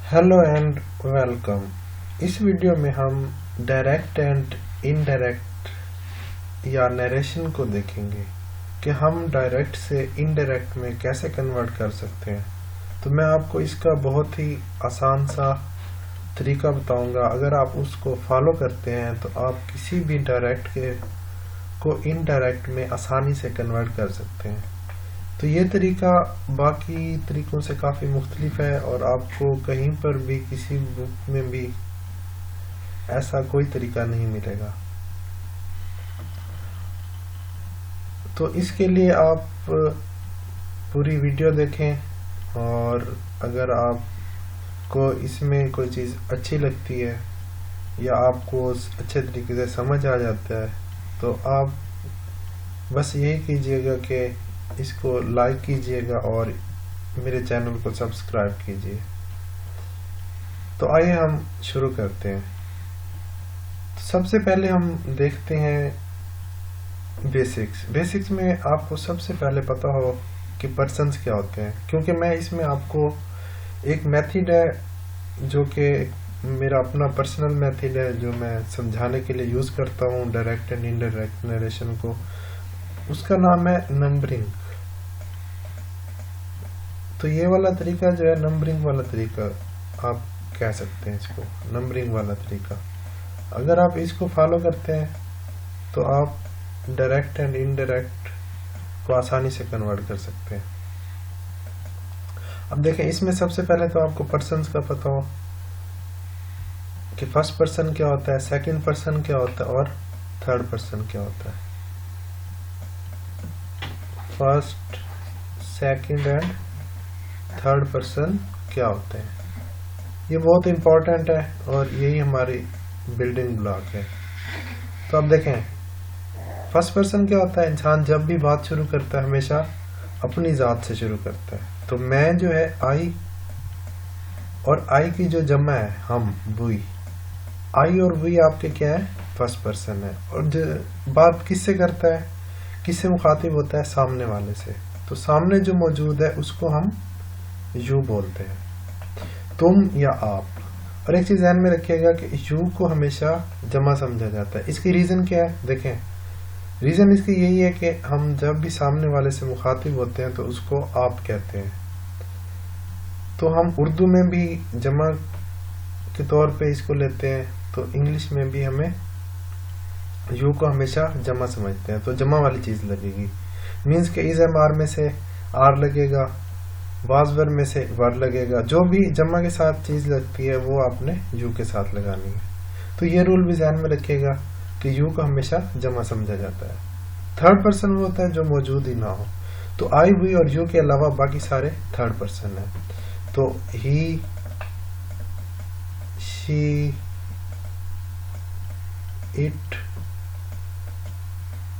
Hello and welcome. इस video में हम डायरेक्ट एंड इनडायरेक्ट या नरेशन को देखेंगे कि हम डायरेक्ट से इनडायरेक्ट में कैसे कन्वर्ट कर सकते हैं। तो मैं आपको इसका बहुत ही आसान सा तरीका बताऊंगा। अगर आप उसको फॉलो करते हैं तो आप किसी भी डायरेक्ट को इनडायरेक्ट में आसानी से कन्वर्ट कर सकते हैं। तो ये तरीका बाकी तरीकों से काफ़ी मुख्तलिफ है और आपको कहीं पर भी किसी बुक में भी ऐसा कोई तरीका नहीं मिलेगा। तो इसके लिए आप पूरी वीडियो देखें और अगर आपको इसमें कोई चीज़ अच्छी लगती है या आपको अच्छे तरीके से समझ आ जाता है तो आप बस यही कीजिएगा कि इसको लाइक कीजिएगा और मेरे चैनल को सब्सक्राइब कीजिए। तो आइए हम शुरू करते हैं। तो सबसे पहले हम देखते हैं बेसिक्स में आपको सबसे पहले पता हो कि पर्सन्स क्या होते हैं, क्योंकि मैं इसमें आपको एक मेथड है जो कि मेरा अपना पर्सनल मेथड है जो मैं समझाने के लिए यूज़ करता हूँ डायरेक्ट एंड इनडायरेक्ट नरेशन को। उसका नाम है नंबरिंग। तो ये वाला तरीका जो है नंबरिंग वाला तरीका आप कह सकते हैं इसको, नंबरिंग वाला तरीका। अगर आप इसको फॉलो करते हैं तो आप डायरेक्ट एंड इनडायरेक्ट को आसानी से कन्वर्ट कर सकते हैं। अब देखें, इसमें सबसे पहले तो आपको पर्सन्स का पता हो कि फर्स्ट पर्सन क्या होता है, सेकंड पर्सन क्या होता है और थर्ड पर्सन क्या होता है। First, second and third person क्या होते हैं, ये बहुत इंपॉर्टेंट है और यही हमारी बिल्डिंग ब्लॉक है। तो अब देखें, फर्स्ट पर्सन क्या होता है, इंसान जब भी बात शुरू करता है हमेशा अपनी ज़ात से शुरू करता है। तो मैं जो है आई और आई की जो जमा है हम, वी। आई और वी आपके क्या है, फर्स्ट पर्सन है। और जो बात किससे करता है, किससे मुखातिब होता है, सामने वाले से। तो सामने जो मौजूद है उसको हम यू बोलते हैं, तुम या आप। और एक चीज ध्यान में रखिएगा कि यू को हमेशा जमा समझा जाता है। इसकी रीजन क्या है, देखें, रीजन इसकी यही है कि हम जब भी सामने वाले से मुखातिब होते हैं तो उसको आप कहते हैं। तो हम उर्दू में भी जमा के तौर पे इसको लेते हैं, तो इंग्लिश में भी हमें यू को हमेशा जमा समझते हैं। तो जमा वाली चीज लगेगी, मीन्स के इज एम आर में से आर लगेगा, वाजवर में से वर लगेगा। जो भी जमा के साथ चीज लगती है वो आपने यू के साथ लगानी है। तो ये रूल भी ध्यान में रखिएगा कि यू को हमेशा जमा समझा जाता है। थर्ड पर्सन वो होता है जो मौजूद ही ना हो। तो आई, वी और यू के अलावा बाकी सारे थर्ड पर्सन है। तो ही, शी, इट।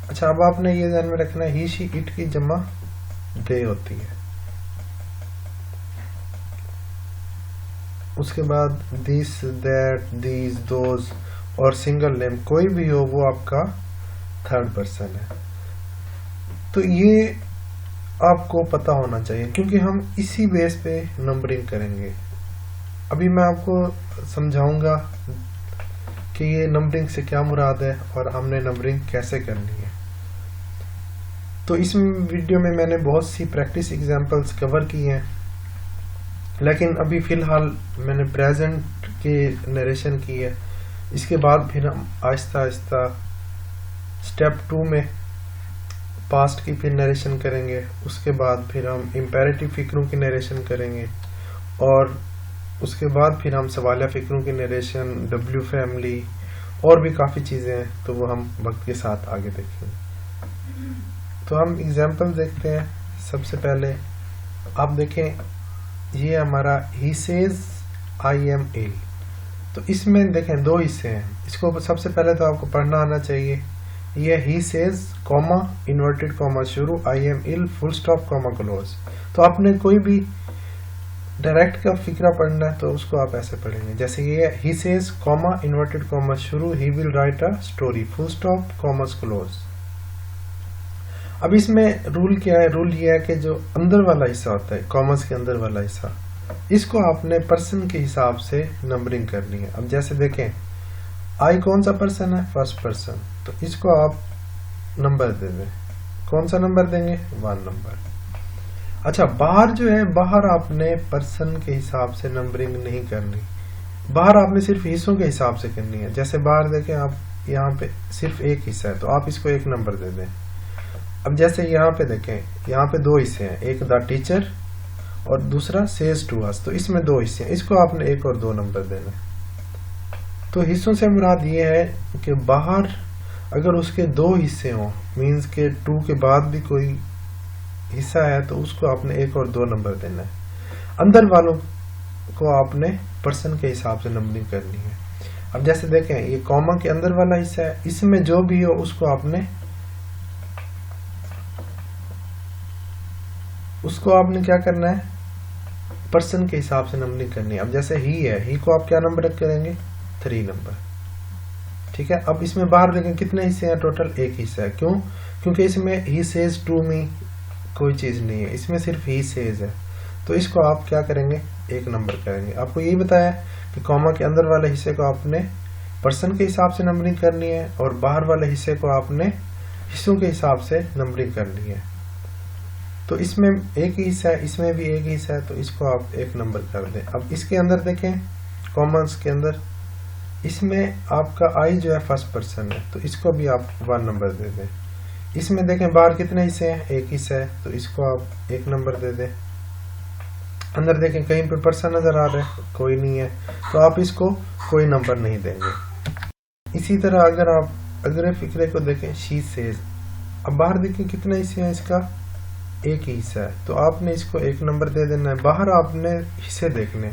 अच्छा, अब आपने ये ध्यान में रखना है ही, शी, इट की जमा दे होती है। उसके बाद दिस, दैट, दीज, दोज और सिंगल नेम कोई भी हो वो आपका थर्ड पर्सन है। तो ये आपको पता होना चाहिए क्योंकि हम इसी बेस पे नंबरिंग करेंगे। अभी मैं आपको समझाऊंगा कि ये नंबरिंग से क्या मुराद है और हमने नंबरिंग कैसे करनी है। तो इस वीडियो में मैंने बहुत सी प्रैक्टिस एग्जांपल्स कवर की हैं, लेकिन अभी फिलहाल मैंने प्रेजेंट की नरेशन की है। इसके बाद फिर हम आहिस्ता आहिस्ता स्टेप 2 में पास्ट की फिर नरेशन करेंगे। उसके बाद फिर हम इम्पेरेटिव फिक्रों की नरेशन करेंगे और उसके बाद फिर हम सवालिया फिक्रों की नरेशन, डब्ल्यू फैमिली और भी काफ़ी चीज़ें हैं, तो वो हम वक्त के साथ आगे देखेंगे। तो हम एग्जाम्पल देखते हैं। सबसे पहले आप देखें, ये हमारा ही सेज आई एम इल। तो इसमें देखें दो हिस्से हैं। इसको सबसे पहले तो आपको पढ़ना आना चाहिए। ये he says comma inverted comma शुरू, I am ill full stop comma close. तो आपने कोई भी डायरेक्ट का फिक्रा पढ़ना है तो उसको आप ऐसे पढ़ेंगे, जैसे ये he says comma inverted comma शुरू, he will write a story full stop comma close. अब इसमें रूल क्या है, रूल ये है कि जो अंदर वाला हिस्सा होता है, कॉमर्स के अंदर वाला हिस्सा, इसको आपने पर्सन के हिसाब से नंबरिंग करनी है। अब जैसे देखें आई कौन सा पर्सन है, फर्स्ट पर्सन, तो इसको आप नंबर दे दें। कौन सा नंबर देंगे, 1 नंबर। अच्छा बाहर जो है, बाहर आपने पर्सन के हिसाब से नंबरिंग नहीं करनी, बाहर आपने सिर्फ हिस्सों के हिसाब से करनी है। जैसे बाहर देखें आप, यहाँ पे सिर्फ एक हिस्सा है तो आप इसको 1 नंबर दे दें। अब जैसे यहाँ पे देखें, यहाँ पे 2 हिस्से हैं, एक द टीचर और दूसरा सेज टू अस, तो इसमें 2 हिस्से हैं, इसको आपने 1 और 2 नंबर देना। तो हिस्सों से मुराद ये है कि बाहर अगर उसके 2 हिस्से हों, मीन्स के 2 के बाद भी कोई हिस्सा है, तो उसको आपने 1 और 2 नंबर देना है। अंदर वालों को आपने पर्सन के हिसाब से नंबरिंग करनी है। अब जैसे देखें ये कॉमा के अंदर वाला हिस्सा है, इसमें जो भी हो उसको आपने क्या करना है, पर्सन के हिसाब से नंबरिंग करनी है। अब जैसे ही है, ही को आप क्या नंबर करेंगे, 3 नंबर, ठीक है। अब इसमें बाहर देखें कितने हिस्से हैं, टोटल 1 हिस्सा है। क्यों, क्योंकि इसमें ही सेज टू मी कोई चीज नहीं है, इसमें सिर्फ ही सेज है, तो इसको आप क्या करेंगे, 1 नंबर करेंगे। आपको यही बताया कि कॉमा के अंदर वाले हिस्से को आपने पर्सन के हिसाब से नंबरिंग करनी है और बाहर वाले हिस्से को आपने हिस्सों के हिसाब से नंबरिंग करनी है। तो इसमें 1 हिस्सा है, इसमें भी 1 हिस्सा है, तो इसको आप 1 नंबर कर दें। अब इसके अंदर देखें, कॉमन्स के अंदर इसमें आपका आई जो है फर्स्ट पर्सन है, तो इसको भी आप 1 नंबर दे दें। इसमें देखें बाहर कितने हिस्से हैं, 1 हिस्सा है, तो इसको आप 1 नंबर दे दें। अंदर देखें कहीं पे पर्सन नजर आ रहा है, कोई नहीं है, तो आप इसको कोई नंबर नहीं देंगे। इसी तरह अगर आप अगले फिक्रे को देखें, शी सेज, अब बाहर देखें कितने हिस्से हैं, इसका 1 ही हिस्सा है, तो आपने इसको 1 नंबर दे देना है। बाहर आपने हिस्से देखने,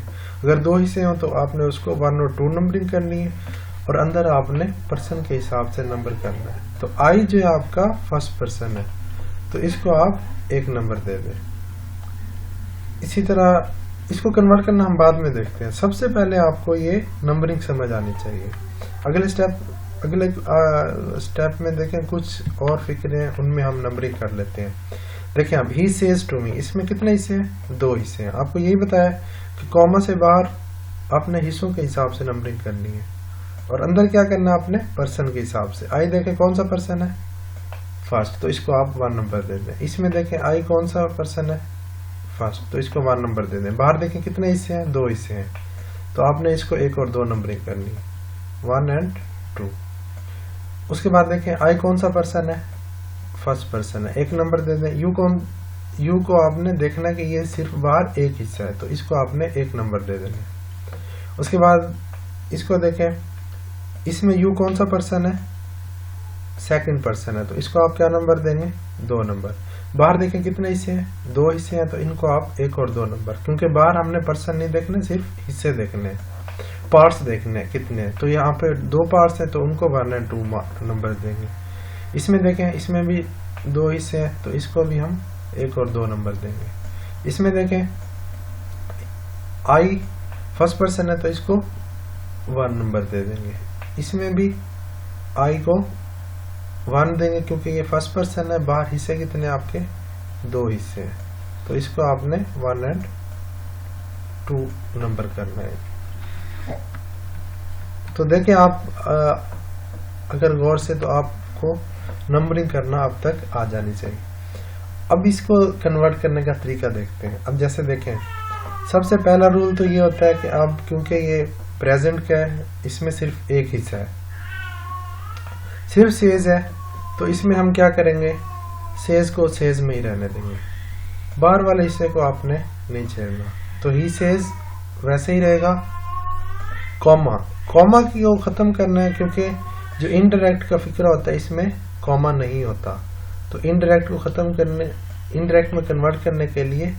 अगर 2 हिस्से हो तो आपने उसको 1 और 2 नंबरिंग करनी है, और अंदर आपने पर्सन के हिसाब से नंबर करना है। तो आई जो है आपका फर्स्ट पर्सन है, तो इसको आप 1 नंबर दे दें। इसी तरह इसको कन्वर्ट करना हम बाद में देखते हैं, सबसे पहले आपको ये नंबरिंग समझ आनी चाहिए। अगले स्टेप में देखें कुछ और फिक्रे हैं, उनमें हम नंबरिंग कर लेते हैं। देखें अब ही सेज टू मी, इसमें कितने हिस्से हैं, 2 हिस्से हैं। आपको यही बताया कि कॉमा से बाहर आपने हिस्सों के हिसाब से नंबरिंग करनी है, और अंदर क्या करना है आपने, पर्सन के हिसाब से। आई देखें कौन सा पर्सन है, फर्स्ट, तो इसको आप 1 नंबर दे दें। इसमें देखें आई कौन सा पर्सन है, फर्स्ट, तो इसको 1 नंबर दे दें। बाहर देखें कितने हिस्से हैं, 2 हिस्से हैं, तो आपने इसको 1 और 2 नंबरिंग करनी है, 1 और 2। उसके बाद देखें आई कौन सा पर्सन है, फर्स्ट पर्सन है, 1 नंबर दे दें। यू को आपने देखना कि ये सिर्फ बाहर 1 हिस्सा है, तो इसको आपने 1 नंबर दे देना। उसके बाद इसको देखें, इसमें यू कौन सा पर्सन है, सेकंड पर्सन है, तो इसको आप क्या नंबर देंगे, 2 नंबर। बाहर देखें कितने हिस्से हैं, 2 हिस्से हैं, तो इनको आप 1 और 2 नंबर, क्योंकि बाहर हमने पर्सन नहीं देखने, सिर्फ हिस्से देखने, पार्ट्स देखने कितने, तो यहाँ पे 2 पार्ट्स हैं, तो उनको 1 और 2 नंबर देंगे। इसमें देखें, इसमें भी 2 हिस्से हैं, तो इसको भी हम 1 और 2 नंबर देंगे। इसमें देखें आई फर्स्ट पर्सन है, तो इसको 1 नंबर दे देंगे। इसमें भी आई को 1 देंगे, क्योंकि ये फर्स्ट पर्सन है। बाहर हिस्से कितने आपके, 2 हिस्से हैं, तो इसको आपने 1 और 2 नंबर करना है। तो देखें आप अगर गौर से, तो आपको नंबरिंग करना अब तक आ जानी चाहिए। अब इसको कन्वर्ट करने का तरीका देखते हैं। अब जैसे देखें, सबसे पहला रूल तो ये होता है कि अब क्योंकि ये प्रेजेंट का है, इसमें सिर्फ 1 हिस्सा है, सिर्फ सेज है, तो इसमें हम क्या करेंगे, सेज को सेज में ही रहने देंगे, बाहर वाले हिस्से को आपने नहीं छेड़ना। तो ही सेज वैसे ही रहेगा। कॉमा की को खत्म करना है, क्योंकि जो इनडायरेक्ट का फिक्र होता है इसमें कॉमा नहीं होता, तो इनडायरेक्ट को खत्म करने, इनडायरेक्ट में कन्वर्ट करने के लिए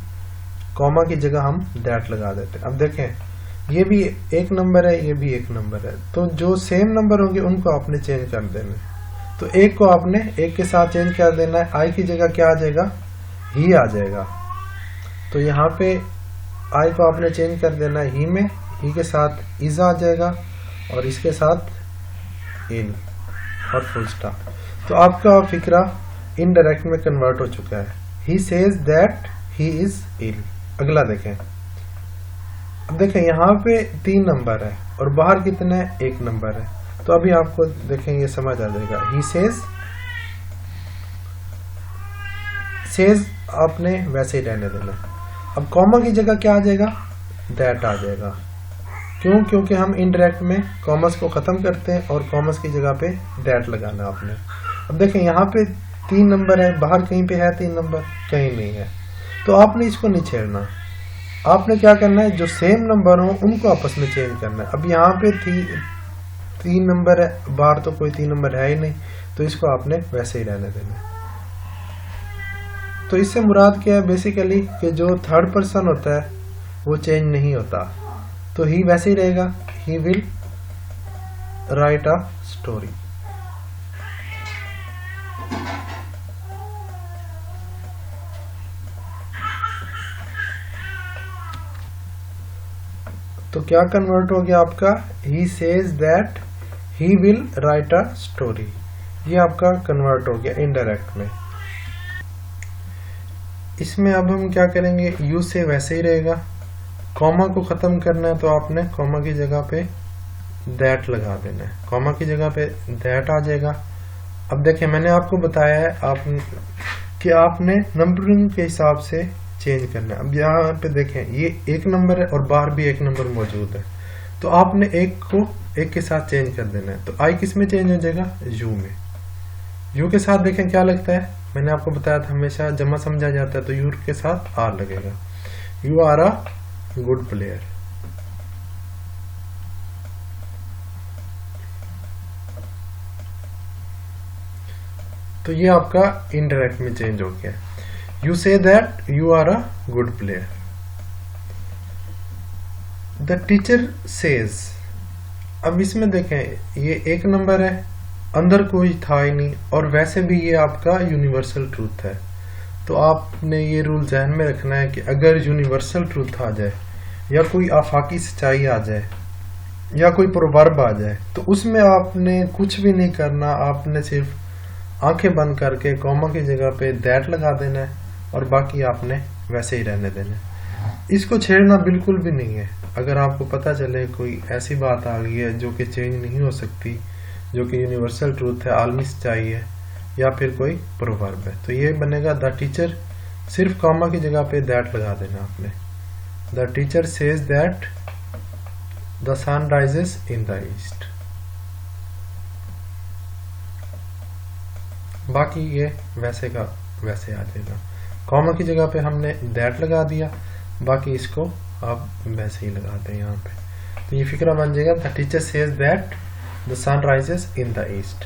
कॉमा की जगह हम दैट लगा देते हैं। अब देखें ये भी 1 नंबर है, ये भी 1 नंबर है, तो जो सेम नंबर होंगे उनको आपने चेंज कर देना है। तो 1 को आपने 1 के साथ चेंज कर देना है, आई की जगह क्या आ जाएगा, ही आ जाएगा। तो यहाँ पे आई को आपने चेंज कर देना है ही में, ही के साथ इज आ जाएगा और इसके साथ इन और फुल स्टॉप। तो आपका फिक्रा इनडायरेक्ट में कन्वर्ट हो चुका है। He says that he is ill. अगला देखें, अब देखें यहाँ पे 3 नंबर है और बाहर कितने है, 1 नंबर है। तो अभी आपको देखें ये समझ आ जाएगा। ही सेज आपने वैसे ही रहने देना। अब कॉमा की जगह क्या आ जाएगा, दैट आ जाएगा। क्यों, क्योंकि हम इनडायरेक्ट में कॉमर्स को खत्म करते हैं और कॉमर्स की जगह पे दैट लगाना आपने। अब देखें यहाँ पे 3 नंबर है, बाहर कहीं पे है 3 नंबर, कहीं नहीं है, तो आपने इसको नहीं छेड़ना। आपने क्या करना है, जो सेम नंबर हो उनको आपस में चेंज करना है। अब यहाँ पे 3 नंबर है, बाहर तो कोई 3 नंबर है ही नहीं, तो इसको आपने वैसे ही रहने देना है। तो इससे मुराद क्या है बेसिकली कि जो थर्ड पर्सन होता है वो चेंज नहीं होता, तो ही वैसे ही रहेगा। ही विल राइट अ स्टोरी। तो क्या कन्वर्ट हो गया आपका, ही says that he will write a story. ये आपका कन्वर्ट हो गया इनडायरेक्ट में। इसमें अब हम क्या करेंगे, यू से वैसे ही रहेगा। कॉमा को खत्म करना है तो आपने कॉमा की जगह पे दैट लगा देना है, कॉमा की जगह पे दैट आ जाएगा। अब देखिए मैंने आपको बताया है कि आपने नंबरिंग के हिसाब से चेंज करना है। अब यहाँ पे देखें ये 1 नंबर है और बाहर भी 1 नंबर मौजूद है, तो आपने 1 को 1 के साथ चेंज कर देना है। तो आई किस में चेंज हो जाएगा, यू में। यू के साथ देखें क्या लगता है, मैंने आपको बताया था हमेशा जमा समझा जाता है, तो यू के साथ आर लगेगा। You are a good player. तो ये आपका इनडायरेक्ट में चेंज हो गया। You say that you are a good player. The teacher says. अब इसमें देखें ये 1 नंबर है, अंदर कोई था ही नहीं, और वैसे भी ये आपका यूनिवर्सल ट्रूथ है। तो आपने ये रूल ध्यान में रखना है कि अगर यूनिवर्सल ट्रूथ आ जाए या कोई आफाकी सच्चाई आ जाए या कोई प्रोवर्ब आ जाए, तो उसमें आपने कुछ भी नहीं करना। आपने सिर्फ आंखें बंद करके कॉमा की जगह पे दैट लगा देना है और बाकी आपने वैसे ही रहने देना है। इसको छेड़ना बिल्कुल भी नहीं है। अगर आपको पता चले कोई ऐसी बात आ गई है जो कि चेंज नहीं हो सकती, जो कि यूनिवर्सल ट्रूथ है, आलमी सच्चाई है, या फिर कोई प्रोवर्ब है, तो ये बनेगा द टीचर, सिर्फ कॉमा की जगह पे दैट लगा देना आपने। The teacher says that the sun rises in the east. बाकी ये वैसे का वैसे आ जाएगा। कॉमा की जगह पे हमने दैट लगा दिया, बाकी इसको आप वैसे ही लगाते हैं यहाँ पे। तो ये फिक्रा बन जाएगा the teacher says that the sun rises in the east.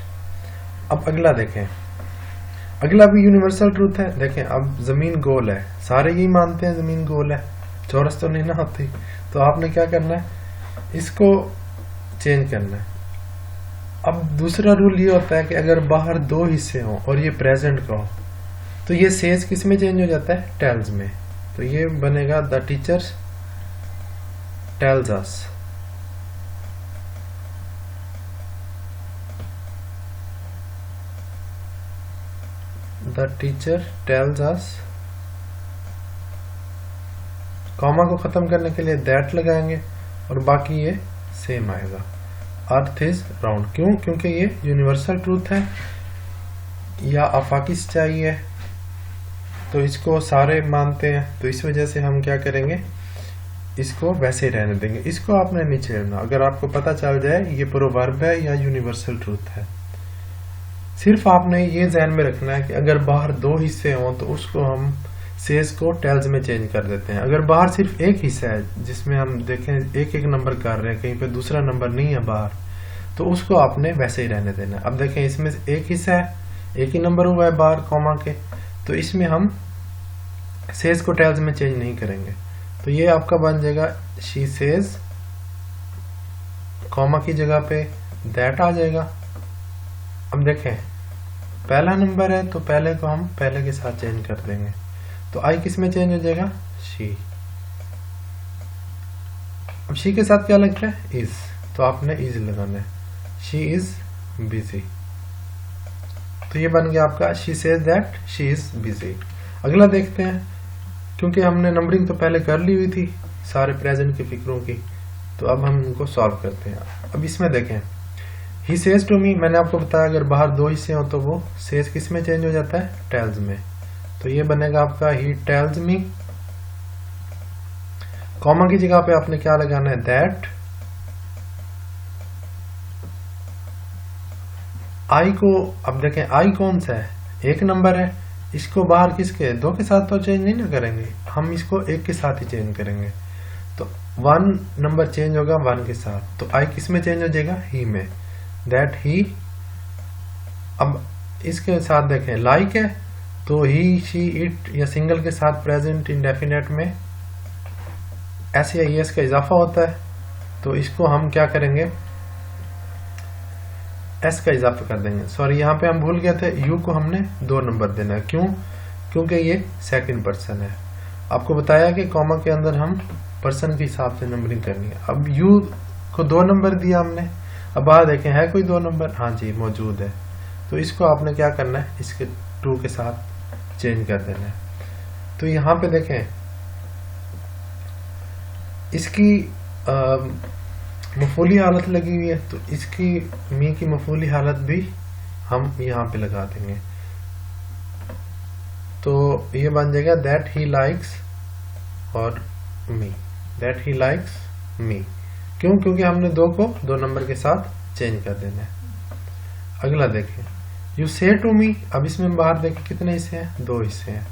अब अगला देखें, अगला भी यूनिवर्सल ट्रूथ है। देखें अब जमीन गोल है, सारे यही मानते हैं जमीन गोल है, चौरस तो नहीं ना होती। तो आपने क्या करना है, इसको चेंज करना है। अब दूसरा रूल ये होता है कि अगर बाहर 2 हिस्से हों और ये प्रेजेंट का हो, तो ये सेज किस में चेंज हो जाता है, टेल्स में। तो ये बनेगा the teacher tells us. The teacher tells us. Comma को खत्म करने के लिए दैट लगाएंगे और बाकी ये सेम आएगा। Earth is round. क्यों, क्योंकि ये यूनिवर्सल ट्रूथ है या आफाकी सच्चाई है, तो इसको सारे मानते हैं। तो इस वजह से हम क्या करेंगे, इसको वैसे ही रहने देंगे, इसको आपने नहीं छेड़ना। अगर आपको पता चल जाए ये प्रोवर्ब है या यूनिवर्सल ट्रूथ है, सिर्फ आपने ये ध्यान में रखना है कि अगर बाहर 2 हिस्से हों तो उसको हम सेज को टेल्स में चेंज कर देते हैं। अगर बाहर सिर्फ 1 हिस्सा है जिसमें हम देखें 1-1 नंबर कर रहे हैं, कहीं पे दूसरा नंबर नहीं है बाहर, तो उसको आपने वैसे ही रहने देना है। अब देखें इसमें 1 हिस्सा है, 1 ही नंबर हुआ है बाहर कॉमा के, तो इसमें हम सेज को टेल्स में चेंज नहीं करेंगे। तो ये आपका बन जाएगा शी सेज, कॉमा की जगह पे दैट आ जाएगा। अब देखें पहला नंबर है तो पहले को हम पहले के साथ चेंज कर देंगे, तो आई किस में चेंज हो जाएगा, शी। अब शी के साथ क्या लगता है, इज, तो आपने इज लगाना है। शी इज बिजी, तो ये बन गया आपका she says that she is busy. अगला देखते हैं, क्योंकि हमने नंबरिंग तो पहले कर ली हुई थी, सारे प्रेजेंट की फिक्रों की। तो अब हम इनको सॉल्व करते हैं। अब इसमें देखें, ही सेज टू मी, मैंने आपको बताया अगर बाहर दो हिस्से हो तो वो सेज किस में चेंज हो जाता है, टेल्स में। तो ये बनेगा आपका ही टेल्स मी, कॉमा की जगह पे आपने क्या लगाना है, दैट। आई को, अब देखें आई कौन सा है, एक नंबर है, इसको बाहर किसके, दो के साथ तो चेंज नहीं ना करेंगे, हम इसको एक के साथ ही चेंज करेंगे। तो 1 नंबर चेंज होगा 1 के साथ, तो आई किस में चेंज हो जाएगा, ही में, दैट ही। अब इसके साथ देखें लाइक है, तो ही शी इट या सिंगल के साथ प्रेजेंट इंडेफिनेट में एस या एस का इजाफा होता है, तो इसको हम क्या करेंगे, एस का इजाफा कर देंगे। सॉरी यहाँ पे हम भूल गए थे, यू को हमने 2 नंबर देना है, क्यों, क्योंकि ये सेकंड पर्सन है। आपको बताया कि कॉमा के अंदर हम पर्सन के हिसाब से नंबरिंग करनी है। अब यू को 2 नंबर दिया हमने, अब बाहर देखें है कोई 2 नंबर, हाँ जी मौजूद है, तो इसको आपने क्या करना है, इसके 2 के साथ चेंज कर देना है। तो यहाँ पे देखें इसकी मफूली हालत लगी हुई है, तो इसकी मी की मफूली हालत भी हम यहाँ पे लगा देंगे। तो ये बन जाएगा दैट ही लाइक्स और मी, दैट ही लाइक्स मी, क्यों, क्योंकि हमने 2 को 2 नंबर के साथ चेंज कर देना है। अगला देखें, यू से टू मी, अब इसमें बाहर देखें कितने हिस्से हैं, 2 हिस्से हैं,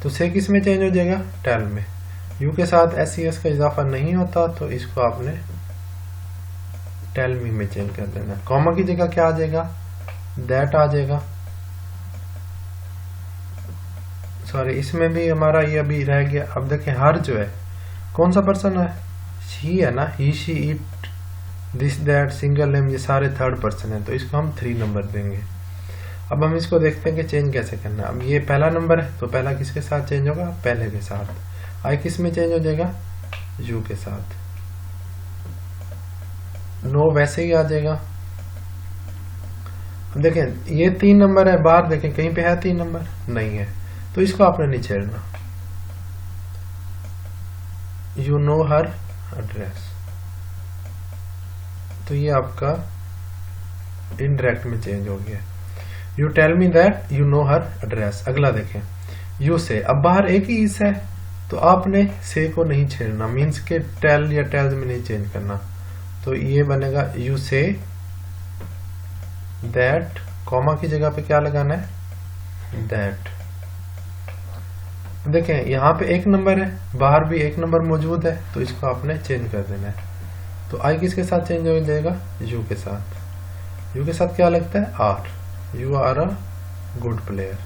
तो से किस में चेंज हो जाएगा, टेल में। यू के साथ एस एस का इजाफा नहीं होता, तो इसको आपने टेल मी में चेंज कर देना। कॉमा की जगह क्या आ जाएगा, दैट आ जाएगा। सॉरी इसमें भी हमारा ये अभी रह गया। अब देखें हर जो है कौन सा पर्सन है, शी है ना, he she it this that single name, ये सारे थर्ड पर्सन है, तो इसको हम 3 नंबर देंगे। अब हम इसको देखते हैं कि चेंज कैसे करना है। अब ये पहला नंबर है, तो पहला किसके साथ चेंज होगा, पहले के साथ। आई किस में चेंज हो जाएगा, यू के साथ। नो वैसे ही आ जाएगा। अब देखें ये 3 नंबर है, बाहर देखें कहीं पे है 3 नंबर नहीं है, तो इसको आपने नहीं छेड़ना। यू नो हर एड्रेस, तो ये आपका इनडायरेक्ट में चेंज हो गया। You tell me that you know her address. अगला देखें, यू से, अब बाहर एक ही इस है, तो आपने से को नहीं छेड़ना, मीन्स के टेल या टेल्स में नहीं चेंज करना। तो ये बनेगा यू से दैट, कॉमा की जगह पे क्या लगाना है, दैट। देखें यहाँ पे 1 नंबर है, बाहर भी 1 नंबर मौजूद है, तो इसको आपने चेंज कर देना है। तो आई किसके साथ चेंज हो जाएगा, यू के साथ। यू के साथ क्या लगता है, are, you are a good player.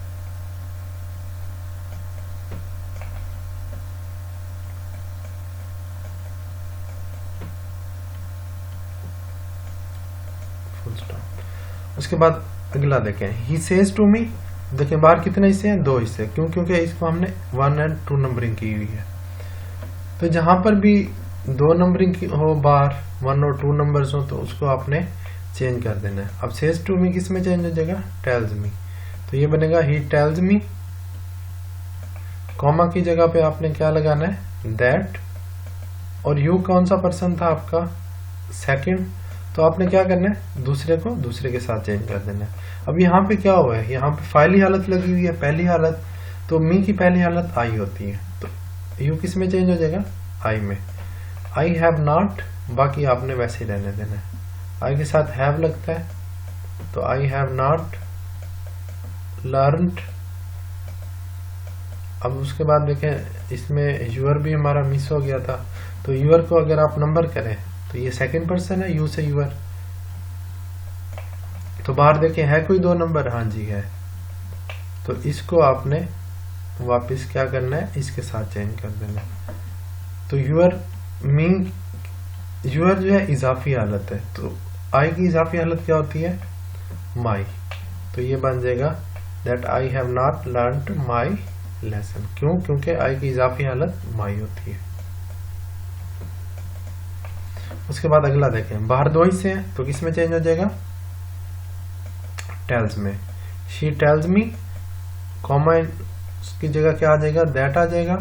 Full stop. उसके बाद अगला देखें, ही सेज टू मी, देखें बाहर कितने हिस्से हैं, 2 हिस्से, क्यों, क्योंकि इसको हमने 1 और 2 नंबरिंग की हुई है। तो जहां पर भी 2 नंबरिंग की हो, बाहर 1 और 2 नंबर्स हो, तो उसको आपने चेंज कर देना है। अब सेज टू मी किस में चेंज हो जाएगा, टेल्स मी, तो ये बनेगा ही टेल्स मी। कॉमा की जगह पे आपने क्या लगाना है, दैट। और यू कौन सा पर्सन था आपका, सेकंड, तो आपने क्या करना है, दूसरे को दूसरे के साथ चेंज कर देना है। अब यहाँ पे क्या हुआ है, यहाँ पे फाइली हालत लगी हुई है, पहली हालत, तो मी की पहली हालत आई होती है, तो यू किस में चेंज हो जाएगा, आई में। आई हैव नॉट, बाकी आपने वैसे ही रहने देना है। आई के साथ हैव लगता है, तो आई हैव नॉट लर्नड। अब उसके बाद देखें इसमें यूअर भी हमारा मिस हो गया था, तो यूअर को अगर आप नंबर करें तो ये सेकंड पर्सन है, यू से यूअर, तो बाहर देखें है कोई 2 नंबर, हाँ जी है, तो इसको आपने वापस क्या करना है, इसके साथ चेंज कर देना। तो यूअर मी, यूअर जो है इजाफी हालत है, तो आई की इजाफी हालत क्या होती है, माई, तो ये बन जाएगा that I have not learned my lesson, क्यों, क्योंकि आई की इजाफी हालत माई होती है। उसके बाद अगला देखें, बाहर 2 हिस्से हैं, तो किस में चेंज हो जाएगा, टेल्स में। शी टेल्स मी, कॉमा की जगह क्या आ जाएगा, दैट आ जाएगा।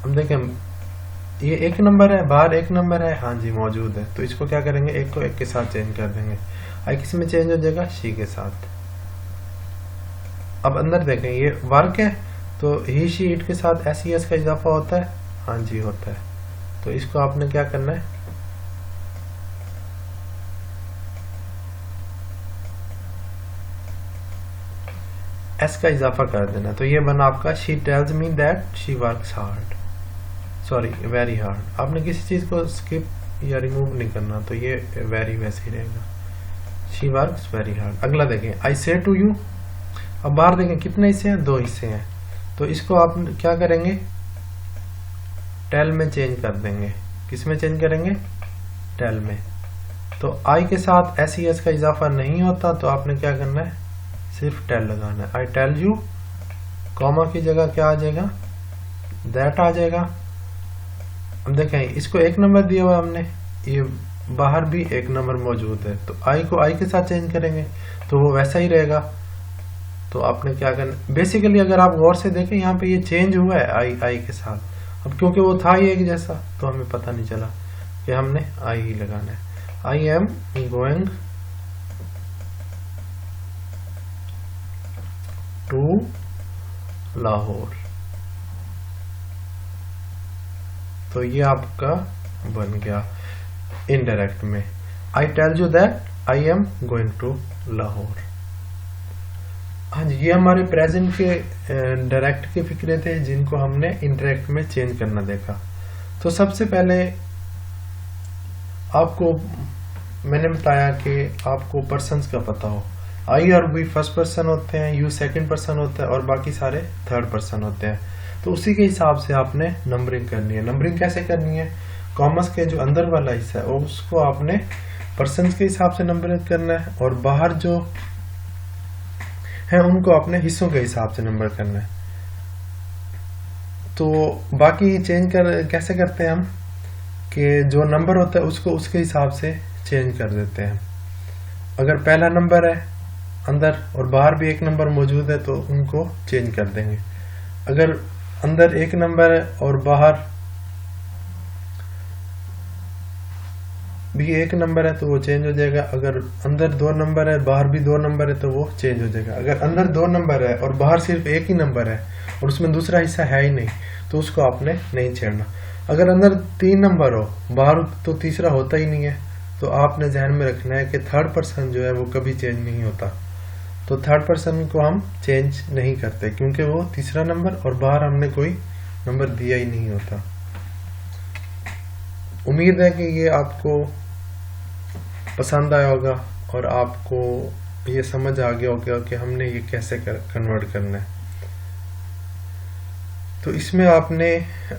हम देखें ये एक नंबर है, बाहर एक नंबर है, हाँ जी मौजूद है, तो इसको क्या करेंगे, एक को एक के साथ चेंज कर देंगे। आई किस में चेंज हो जाएगा, शी के साथ। अब अंदर देखें ये वर्क है, तो ही शी इट के साथ एस ई एस का इजाफा होता है, हाँ जी होता है। तो इसको आपने क्या करना है, एस का इजाफा कर देना। तो ये बना आपका she tells me that she works hard, sorry very hard. आपने किसी चीज को स्किप या रिमूव नहीं करना, तो ये वेरी वैसे ही रहेगा, शी वर्क्स वेरी हार्ड। अगला देखें, आई से टू यू। अब बाहर देखें कितने हिस्से हैं, 2 हिस्से हैं, तो इसको आप क्या करेंगे, टेल में चेंज कर देंगे। किस में चेंज करेंगे, टेल में। तो आई के साथ एस ई एस का इजाफा नहीं होता, तो आपने क्या करना है, सिर्फ टेल लगाना है। आई टेल यू, कॉमा की जगह क्या आ जाएगा, दैट आ जाएगा। अब देखें इसको 1 नंबर दिया हुआ हमने, ये बाहर भी 1 नंबर मौजूद है, तो आई को आई के साथ चेंज करेंगे तो वो वैसा ही रहेगा। तो आपने क्या करना, बेसिकली अगर आप गौर से देखें यहाँ पे ये चेंज हुआ है आई के साथ। अब क्योंकि वो था ही एक जैसा, तो हमें पता नहीं चला कि हमने आई ही लगाना है। I am going to Lahore, तो ये आपका बन गया इनडायरेक्ट में। I tell you that I am going to Lahore. हाँ जी, ये हमारे प्रेजेंट के डायरेक्ट के फिक्रे थे, जिनको हमने इनडायरेक्ट में चेंज करना देखा। तो सबसे पहले आपको मैंने बताया कि आपको पर्सन्स का पता हो। आई और वी फर्स्ट पर्सन होते हैं, यू सेकंड पर्सन होता है, और बाकी सारे थर्ड पर्सन होते हैं। तो उसी के हिसाब से आपने नंबरिंग करनी है। नंबरिंग कैसे करनी है, कॉमर्स के जो अंदर वाला हिस्सा है उसको आपने पर्सन्स के हिसाब से नंबर करना है, और बाहर जो है उनको अपने हिस्सों के हिसाब से नंबर करना है। तो बाकी चेंज कैसे करते हैं हम, कि जो नंबर होता है उसको उसके हिसाब से चेंज कर देते हैं। अगर पहला नंबर है अंदर और बाहर भी 1 नंबर मौजूद है, तो उनको चेंज कर देंगे। अगर अंदर 1 नंबर है और बाहर भी 1 नंबर है, तो वो चेंज हो जाएगा। अगर अंदर 2 नंबर है, बाहर भी 2 नंबर है, तो वो चेंज हो जाएगा। अगर अंदर 2 नंबर है और बाहर सिर्फ 1 ही नंबर है और उसमें दूसरा हिस्सा है ही नहीं, तो उसको आपने नहीं छेड़ना। अगर अंदर 3 नंबर हो, बाहर तो तीसरा होता ही नहीं है, तो आपने ध्यान में रखना है कि थर्ड पर्सन जो है वो कभी चेंज नहीं होता। तो थर्ड पर्सन को हम चेंज नहीं करते, क्योंकि वो तीसरा नंबर और बाहर हमने कोई नंबर दिया ही नहीं होता। उम्मीद है कि ये आपको पसंद आया होगा और आपको ये समझ आ गया होगा कि हमने ये कैसे कन्वर्ट करना है। तो इसमें आपने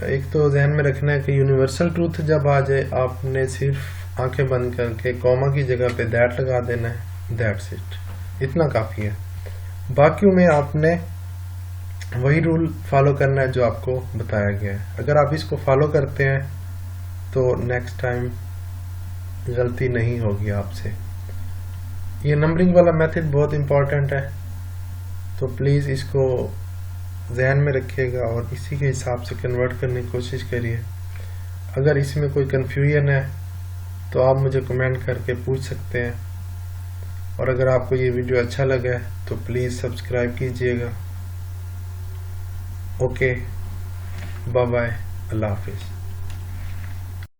एक तो ध्यान में रखना है कि यूनिवर्सल ट्रूथ जब आ जाए, आपने सिर्फ आंखें बंद करके कॉमा की जगह पे दैट लगा देना है, दैट्स इट, इतना काफ़ी है। बाकी में आपने वही रूल फॉलो करना है जो आपको बताया गया है। अगर आप इसको फॉलो करते हैं तो नेक्स्ट टाइम गलती नहीं होगी आपसे। ये नंबरिंग वाला मेथड बहुत इम्पोर्टेंट है, तो प्लीज़ इसको ध्यान में रखिएगा और इसी के हिसाब से कन्वर्ट करने की कोशिश करिए। अगर इसमें कोई कन्फ्यूजन है तो आप मुझे कमेंट करके पूछ सकते हैं, और अगर आपको ये वीडियो अच्छा लगा तो प्लीज़ सब्सक्राइब कीजिएगा। ओके, बाय बाय, अल्लाह हाफिज़।